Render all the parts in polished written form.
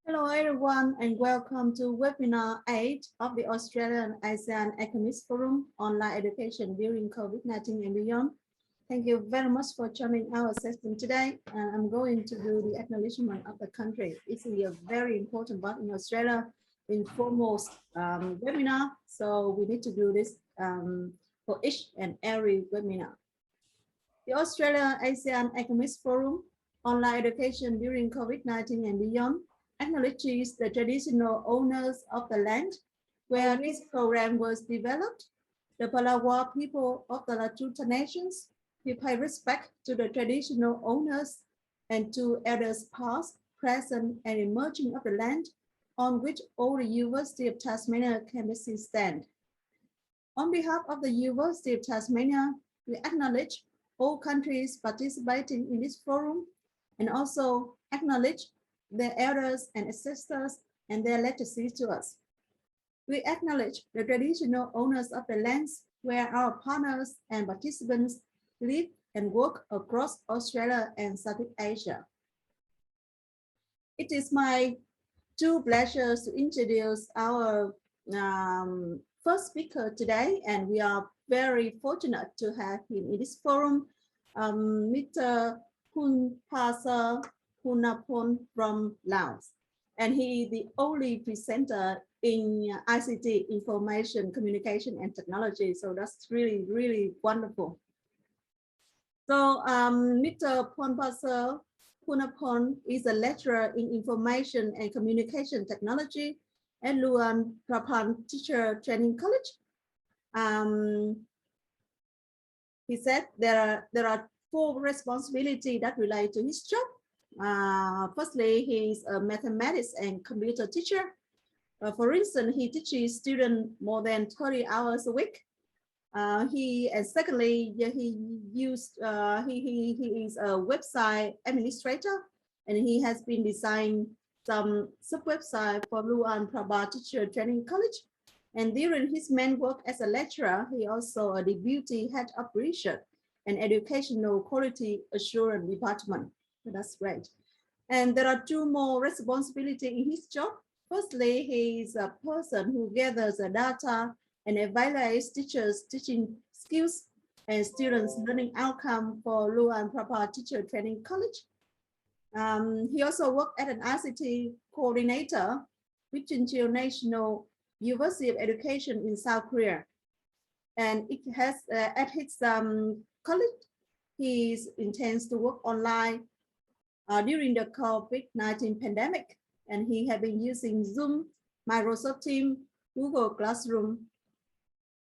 Hello everyone and welcome to webinar 8 of the Australia-ASEAN Economics Forum Online Education during COVID-19 and beyond. Thank you very much for joining our session today. I'm going to do the acknowledgement of the country. It's a very important part in Australia in foremost webinar, so we need to do this for each and every webinar. The Australia-ASEAN Economics Forum Online Education during COVID-19 and beyond acknowledges the traditional owners of the land where this program was developed, the Palawa people of the Latuta nations. We pay respect to the traditional owners and to elders past, present, and emerging of the land on which all the University of Tasmania campuses stand. On behalf of the University of Tasmania, we acknowledge all countries participating in this forum and also acknowledge their elders and ancestors and their legacy to us. We acknowledge the traditional owners of the lands where our partners and participants live and work across Australia and Southeast Asia. It is my true pleasure to introduce our first speaker today, and we are very fortunate to have him in this forum, Mr. Phonepasuerth Bounnaphonh from Laos, and he is the only presenter in ICT, Information, Communication and Technology. So that's really, really wonderful. So Mr. Phonepasuerth Bounnaphonh is a lecturer in Information and Communication Technology at Luang Prabang Teacher Training College. He said there are 4 responsibilities that relate to his job. Firstly, he is a mathematics and computer teacher. For instance, he teaches students more than 30 hours a week. Secondly, he is a website administrator, and he has been designing some sub-website for Luang Prabang Teacher Training College. And during his main work as a lecturer, he also a deputy head of research and educational quality assurance department. So that's great. And there are 2 more responsibilities in his job. Firstly, he is a person who gathers the data and evaluates teachers' teaching skills and students' learning outcome for Luang Prabang Teacher Training College. He also worked as an ICT coordinator with Chinchil National University of Education in South Korea. And it has at his college, he intends to work online during the COVID-19 pandemic, and he has been using Zoom, Microsoft Teams, Google Classroom,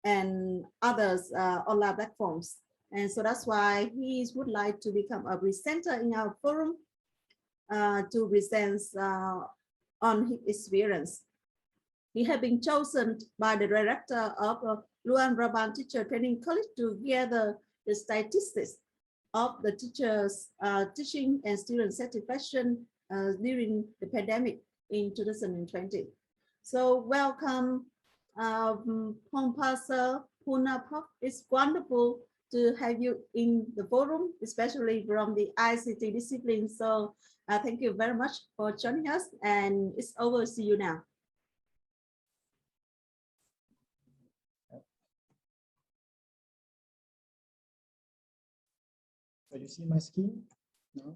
and others online platforms. And so that's why he would like to become a presenter in our forum to present on his experience. He has been chosen by the director of Luang Prabang Teacher Training College to gather the statistics of the teachers' teaching and student satisfaction during the pandemic in 2020. So welcome, Phonepasuerth Bounnaphonh. It's wonderful to have you in the forum, especially from the ICT discipline. So thank you very much for joining us, and it's over to you now. So you see my screen now?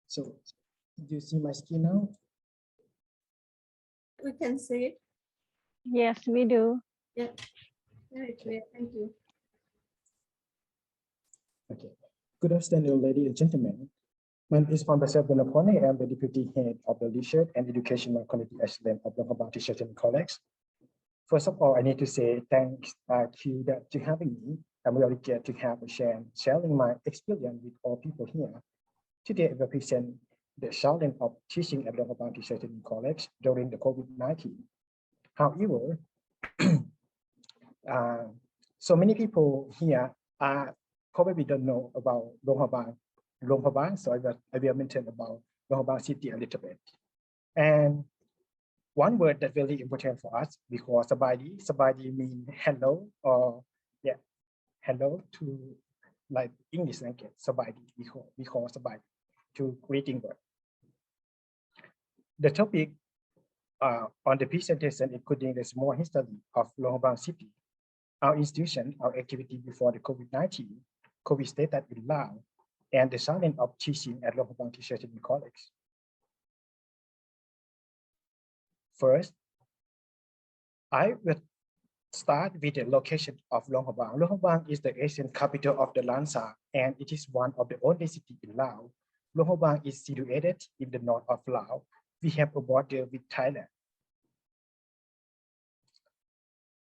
So do you see my screen now? We can see it. Yes, we do. Yeah, very clear. Thank you. Okay. Good afternoon, ladies and gentlemen. My name is Phonepasuerth Bounnaphonh. I am the Deputy Head of the Research and Educational Quality Excellence of Luang Prabang Teacher Training College. First of all, I need to say thanks to having me. I'm really glad to have a sharing my experience with all people here. Today, I will present the challenge of teaching at Luang Prabang Teacher Training College during the COVID-19. However, so many people here probably don't know about Luang Prabang, so I will mention about Luang Prabang city a little bit. And one word that's really important for us, because sabadi means hello, or yeah, hello to like English language, sabadi, we call sabadi to greeting word. The topic on the presentation, including the small history of Luang Prabang city, our institution, our activity before the COVID-19, COVID status in Laos, and the challenge of teaching at Luang Prabang Teacher Training College. First, I will start with the location of Luang Prabang. Luang Prabang is the ancient capital of the Lansa, and it is one of the oldest cities in Laos. Luang Prabang is situated in the north of Laos. We have a border with Thailand.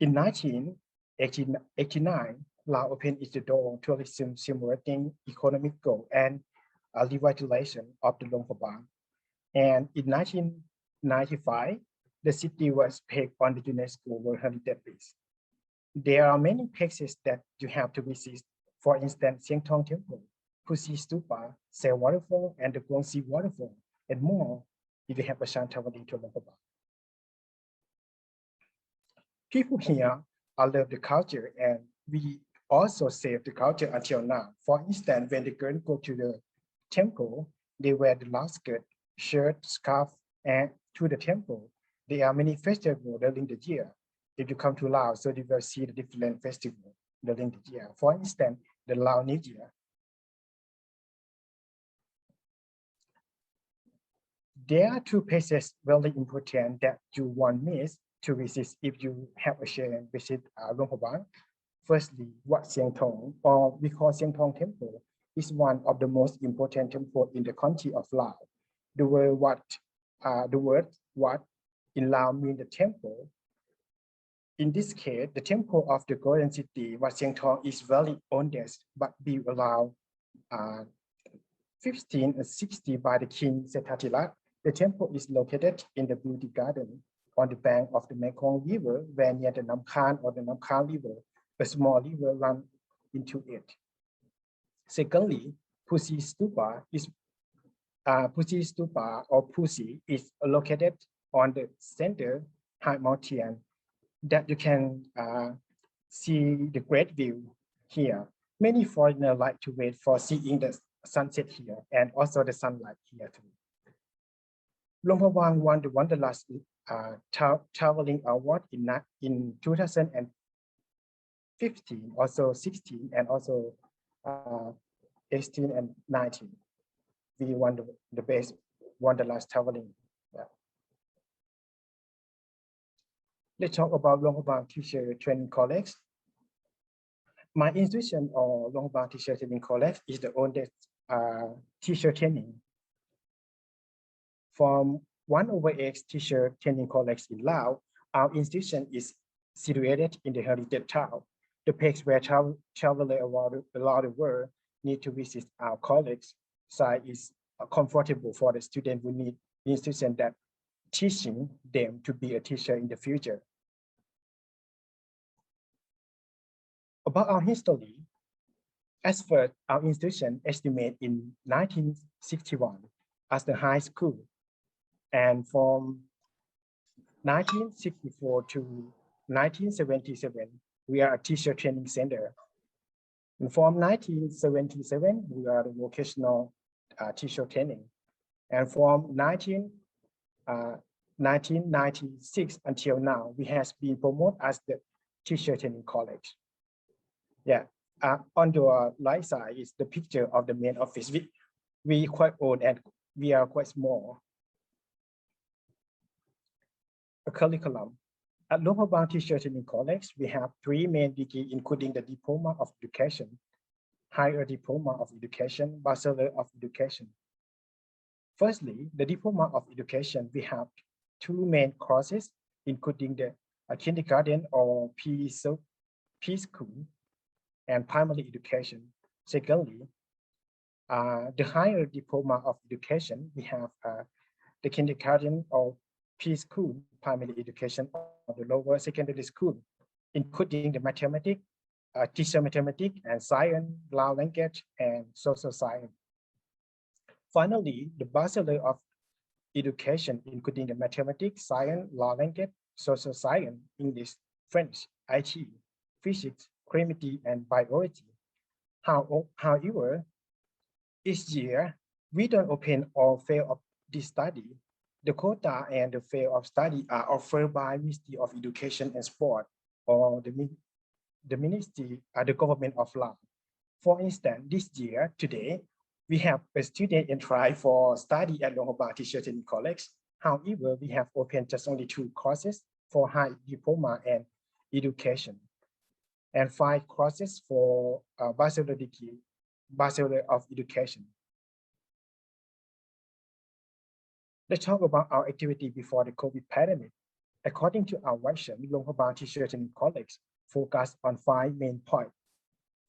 In 1989, Laos opened its door to tourism, stimulating economic growth and revitalization of the Luang Prabang. And in 1995, the city was pegged on the UNESCO World Heritage List. There are many places that you have to visit. For instance, Sieng Thong Temple, Pusi Stupa, Sel Waterfall, and the Guangxi Waterfall, and more if you have a chance traveling to Luang Prabang. People here love the culture, and we also save the culture until now. For instance, when the girls go to the temple, they wear the long skirt, shirt, scarf, and to the temple. There are many festivals during the year. If you come to Laos, so you will see the different festivals during the year. For instance, the Lao New Year. There are two places very important that you won't miss to visit if you have a chance visit Luang Prabang. Firstly, Wat Sieng Thong, or we call Sieng Thong Temple, is one of the most important temples in the country of Laos. The word Wat in Lao means the temple. In this case, the temple of the Golden City, Wat Sieng Thong, is very oldest, but built around 1560 by the King Setatirat. The temple is located in the Beauty Garden on the bank of the Mekong River, where near the Nam Khan or the Nam Khan River, a small river runs into it. Secondly, Pusi Stupa or Pusi is located on the center high mountain that you can see the great view here. Many foreigners like to wait for seeing the sunset here and also the sunlight here too. Luang Prabang won the Wanderlust traveling award in 2015, also 16, and also 18 and 19. We won the best Wanderlust traveling. Yeah. Let's talk about Luang Prabang Teacher Training College. My institution, or Luang Prabang Teacher Training College, is the oldest teacher training. From 1/8 teacher training college in Laos, our institution is situated in the heritage town, the place where travelers around the world need to visit our college. Site is comfortable for the student who need the institution that teaching them to be a teacher in the future. About our history, as first, our institution estimated in 1961 as the high school. And from 1964 to 1977, we are a teacher training center. And from 1977, we are the vocational teacher training. And from 1996 until now, we have been promoted as the teacher training college. Yeah, on the right side is the picture of the main office. We quite old and we are quite small. A curriculum. At Luang Prabang Teacher Training College, we have 3 main degrees, including the Diploma of Education, Higher Diploma of Education, Bachelor of Education. Firstly, the Diploma of Education, we have 2 main courses, including the kindergarten or preschool and primary education. Secondly, the Higher Diploma of Education, we have the kindergarten or preschool, primary education, or the lower secondary school, including the mathematics, teacher mathematics and science, Lao language, and social science. Finally, the Bachelor of Education, including the mathematics, science, Lao language, social science, English, French, IT, physics, chemistry, and biology. However, each year, we don't open or fail of this study. The quota and the field of study are offered by Ministry of Education and Sport or the Ministry, the Government of Law. For instance, this year, today, we have a student in try for study at Bounnaphonh Teacher Training College. However, we have opened just only 2 courses for high diploma and education, and 5 courses for bachelor degree, Bachelor of Education. Let's talk about our activity before the COVID pandemic. According to our vision, Bounnaphonh Teacher Training College focused on 5 main points.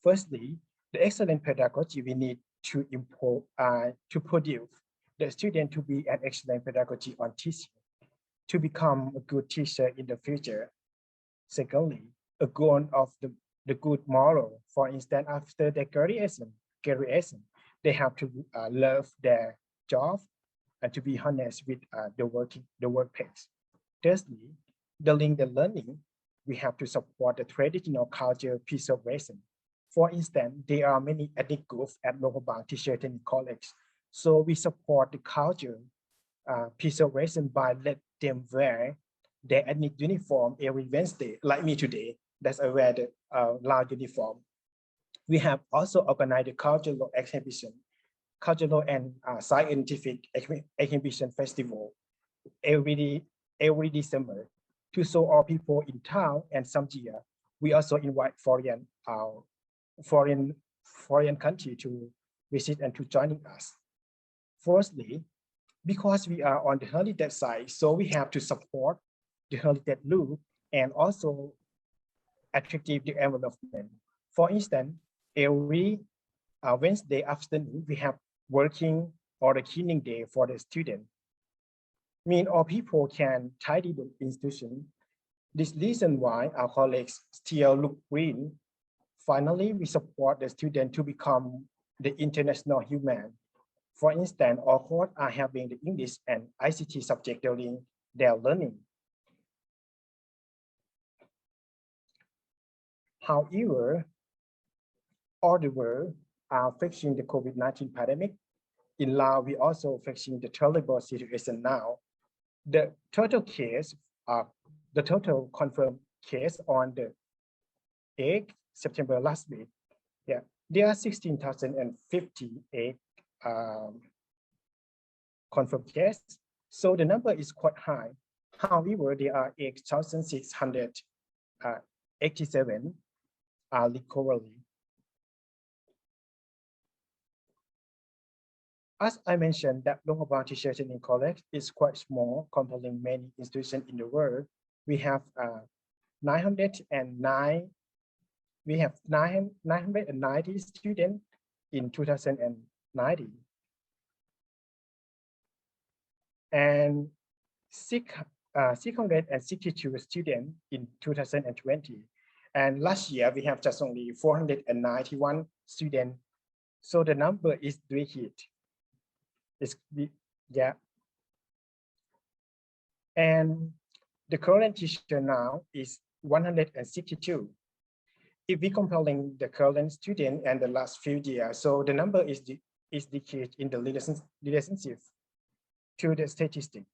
Firstly, the excellent pedagogy we need to produce the student to be an excellent pedagogy on teaching, to become a good teacher in the future. Secondly, a goal of the good moral. For instance, after their graduation, they have to love their job and to be honest with the workplace. Thirdly, during the learning, we have to support the traditional culture preservation. For instance, there are many ethnic groups at Bounnaphonh Teacher Training College. So we support the culture preservation by let them wear their ethnic uniform every Wednesday, like me today, that's I wear the loud uniform. We have also organized a cultural exhibition, cultural and scientific exhibition festival every December to show all people in town, and some year we also invite foreign country to visit and to joining us. Firstly, because we are on the heritage side, so we have to support the heritage look and also attractive development. For instance, every Wednesday afternoon, we have working or a cleaning day for the student. Mean all people can tidy the institution. This reason why our colleagues still look green. Finally, we support the student to become the international human. For instance, all courses are having the English and ICT subject during their learning. However, all the world are facing the COVID-19 pandemic. In Laos, we also facing the terrible situation now. The total case, the total confirmed case on the 8th September last week, there are 16,058 confirmed cases. So the number is quite high. However, there are 8,687 recovery. As I mentioned, that Bounnaphonh Teacher Training College is quite small, comparing many institutions in the world. We have 990 students in 2019, and 662 students in 2020. And last year, we have just only 491 students. So the number is decreased. And the current teacher now is 162. If we comparing the current student and the last few years, so the number is decreased in the relationship to the statistic.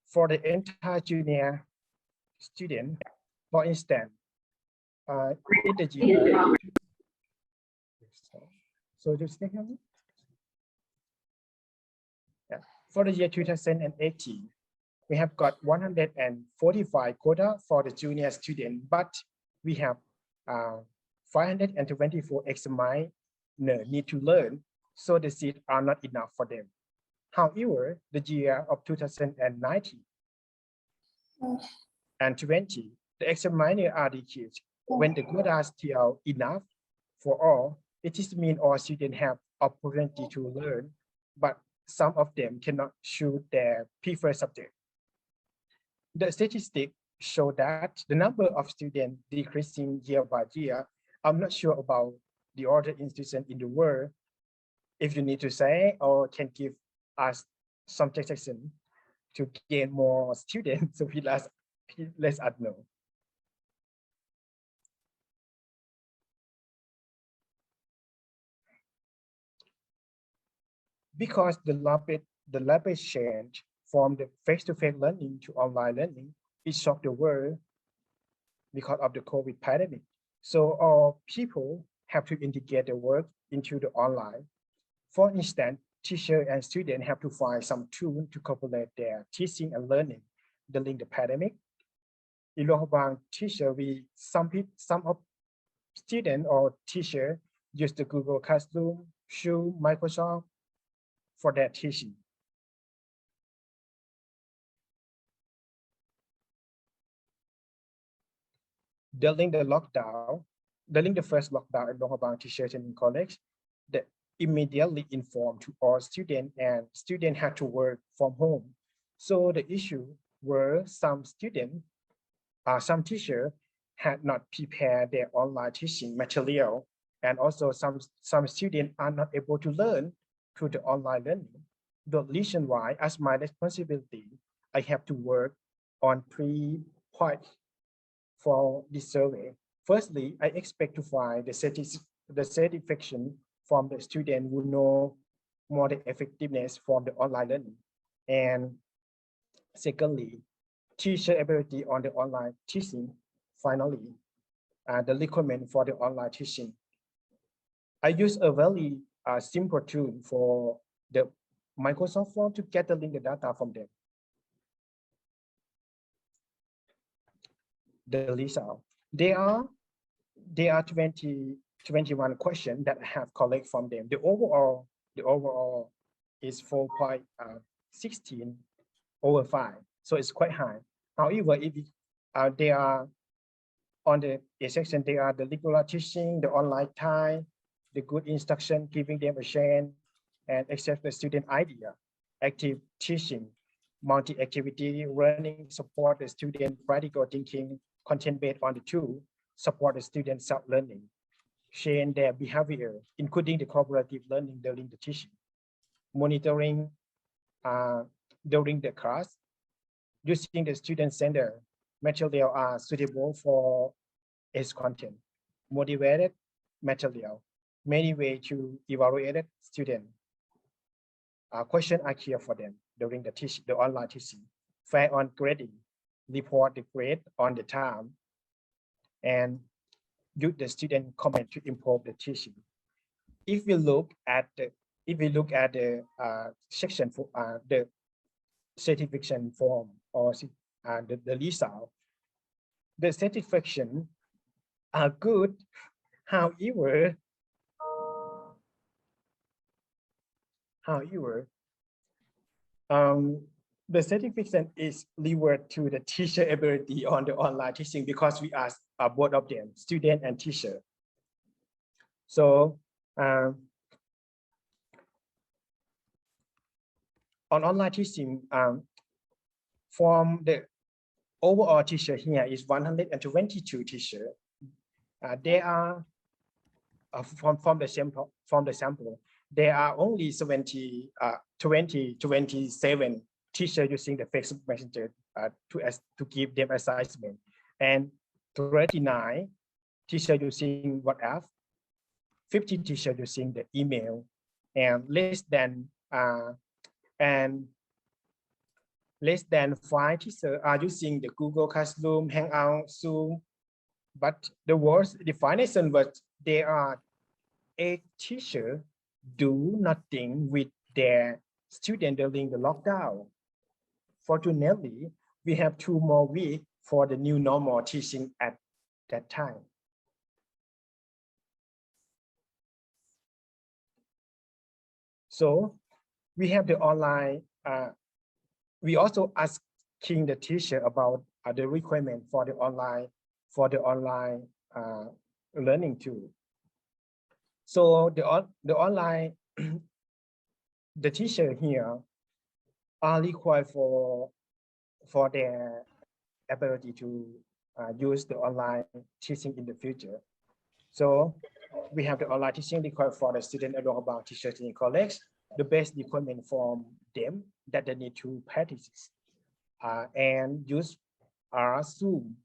For the entire junior student, for instance, in the year, so just take a look. For the year 2018, we have got 145 quota for the junior student, but we have 524 examiners need to learn, so the seats are not enough for them. However, the year of 2019 and 20, the examiners are decreased. When the quota are still enough for all, it is mean all students have opportunity to learn, but some of them cannot choose their preferred subject. The statistics show that the number of students decreasing year by year. I'm not sure about the other institutions in the world. If you need to say or can give us some suggestion to gain more students, so let us know. Because the rapid change from the face-to-face learning to online learning, it shocked the world because of the COVID pandemic. So all people have to integrate the work into the online. For instance, teacher and student have to find some tool to correlate their teaching and learning during the pandemic. In Lohabang teacher, some of student or teacher use the Google Classroom, Zoom, Microsoft for their teaching. During the lockdown, during the first lockdown at Lohabang teachers and college, they immediately informed to all students, and students had to work from home. So the issue were some teachers had not prepared their online teaching material, and also some students are not able to learn through the online learning. The reason why, as my responsibility, I have to work on 3 points for this survey. Firstly, I expect to find the satisfaction from the student who know more the effectiveness from the online learning. And secondly, teacher ability on the online teaching. Finally, the requirement for the online teaching. I use a very simple tool for the Microsoft Form to get the link data from them. The result. There are 21 questions that I have collected from them. The overall is 4.16 over 5, so it's quite high. However, if they are on the A section, they are the regular teaching, the online time, the good instruction, giving them a chance, and accept the student idea, active teaching, multi-activity learning, support the student critical thinking, content based on the tool, support the student self-learning, change their behavior, including the cooperative learning during the teaching, monitoring during the class, using the student center material are suitable for its content, motivated material, many ways to evaluate student. Questions are clear for them during the online teaching, fair on grading, report the grade on the time, and use the student comment to improve the teaching. If we look at the section for the certification form or the result, the satisfaction are good. However, the certification is reward to the teacher ability on the online teaching because we ask both of them, student and teacher. So on online teaching, from the overall teacher here is 122 teachers. They are from the sample. There are only 27 teachers using the Facebook Messenger to give them assignment, and 39 teachers using WhatsApp, 50 teachers using the email, and less than 5 teachers are using the Google Classroom, Hangout, Zoom. But the worst definition was there are 8 teachers do nothing with their students during the lockdown. Fortunately, we have 2 more weeks for the new normal teaching at that time. So we have the online, we also asking the teacher about the requirement for the online learning tool. So the online, the teacher here are required for their ability to use the online teaching in the future. So we have the online teaching required for the student along about teachers in college, the best requirement from them that they need to practice and use Zoom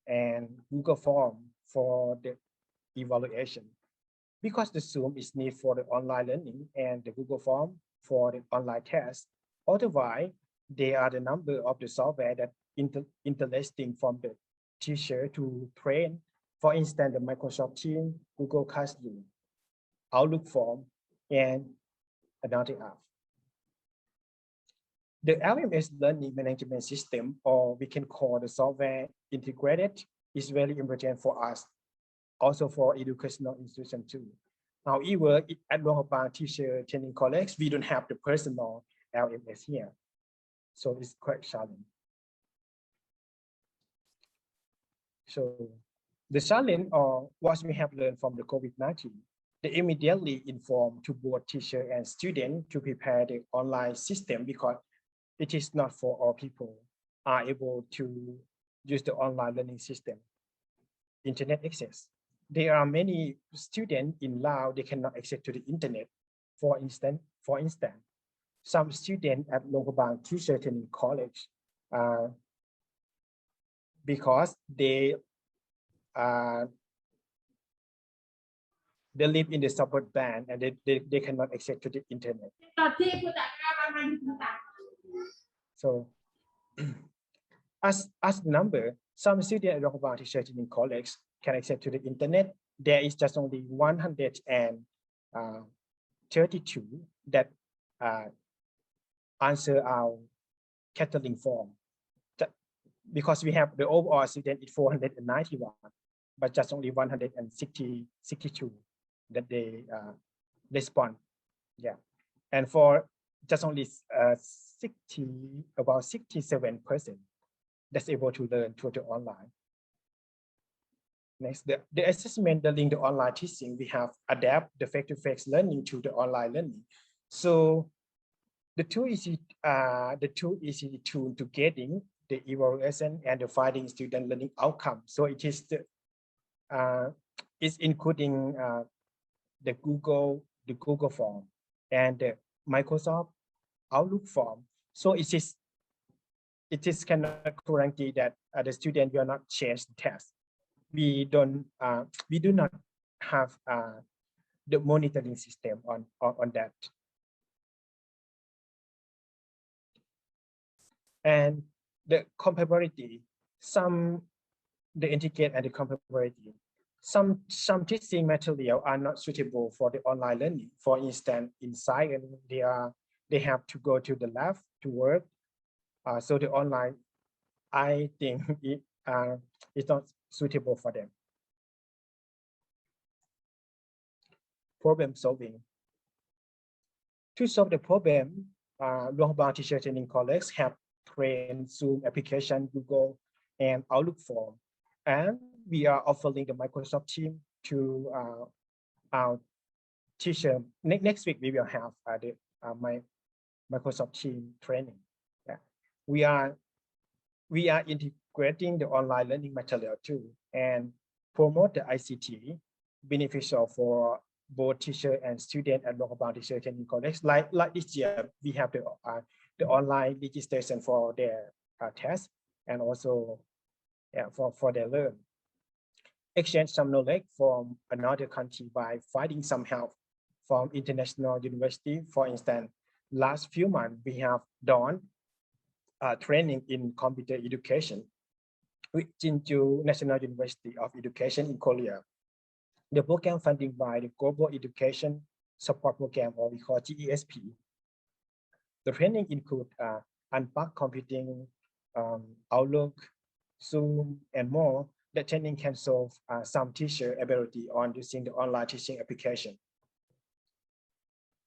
and Google Form for the evaluation. Because the Zoom is needed for the online learning and the Google Form for the online test, Otherwise, they are the number of the software that interesting from the teacher to train. For instance, the Microsoft Teams, Google Classroom, Outlook Form, and another app. The LMS learning management system, or we can call the software integrated, is very important for us, also for educational institutions too. However, at Luang Prabang Teacher Training College, we don't have the personal LMS here. So it's quite challenging. So the challenge or what we have learned from the COVID-19, they immediately inform to both teacher and student to prepare the online system because it is not for all people are able to use the online learning system, internet access. There are many students in Laos, they cannot access to the internet. For instance, some students at Luang Prabang Teacher Training College, because they live in the suburb band and they cannot access to the internet. So as number, some students at Luang Prabang Teacher Training College can access to the internet. There is just only 132 that answer our cataloging form. Because we have the overall student is 491, but just only 162 that they respond. Yeah, and for just only about 67% that's able to learn through the online. Next, the assessment during the online teaching, we have adapt the face-to-face learning to the online learning. So the two easy tool to getting the evaluation and the finding student learning outcome. So it is the is including the Google form and the Microsoft Outlook form. So it is cannot guarantee that the student will not change the test. We do not have the monitoring system on that. And the compatibility, the indicate and the compatibility. Some teaching material are not suitable for the online learning. For instance, in science, they have to go to the lab to work. So the online, I think it's not suitable for them. Problem solving. To solve the problem, Luang Prabang Teacher Training College have trained Zoom application, Google, and Outlook form. And we are offering the Microsoft Teams to our teacher. Next week, we will have my Microsoft Teams training. Yeah. We are integrating the online learning material too and promote the ICT beneficial for both teacher and student at Luang Prabang Teacher Training College. Like this year, we have the online registration for their test and also for their learn. Exchange some knowledge from another country by finding some help from international university. For instance, last few months, we have done training in computer education with Jinju National University of Education in Korea. The program funded by the Global Education Support Program, or we call GESP. The training include unpacked computing, Outlook, Zoom, and more. The training can solve some teacher ability on using the online teaching application.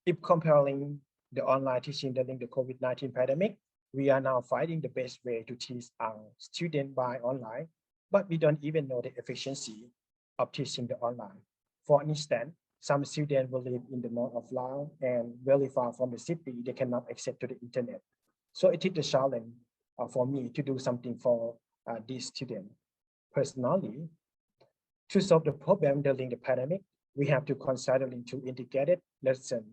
If comparing the online teaching during the COVID-19 pandemic, we are now finding the best way to teach our students by online, but we don't even know the efficiency of teaching the online. For instance, some students will live in the north of Laos and very far from the city, they cannot access to the internet. So it is a challenge for me to do something for these students. Personally, to solve the problem during the pandemic, we have to consider into integrated lesson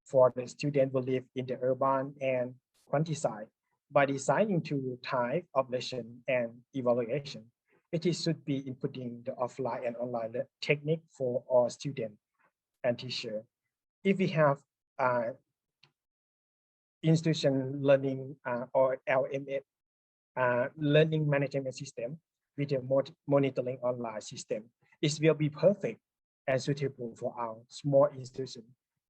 for the students who live in the urban and countryside. By designing two types of lesson and evaluation, it should be inputting the offline and online technique for all students and teachers. If we have institution learning or LMS learning management system with a monitoring online system. It will be perfect and suitable for our small institution.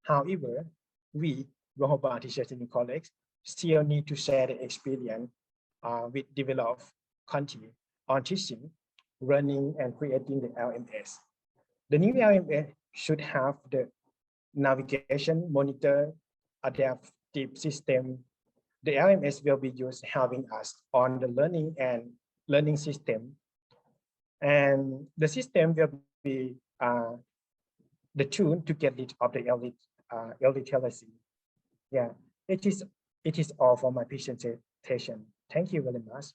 However, we, Bounnaphonh teachers and colleagues, still need to share the experience with develop content on teaching, running, and creating the LMS. The new LMS should have the navigation, monitor, adaptive system. The LMS will be used helping us on the learning and learning system. And the system will be the tool to get rid of the illiteracy. Yeah, it is all for my presentation. Thank you very much.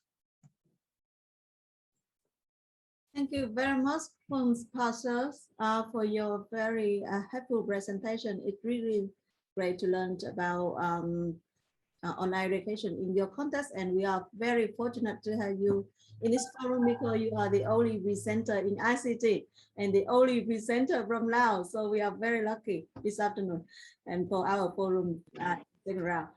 Thank you very much, Phonepasuerth, for your very helpful presentation. It's really great to learn about online education in your context, and we are very fortunate to have you in this forum because you are the only presenter in ICT and the only presenter from Laos. So we are very lucky this afternoon and for our forum second round.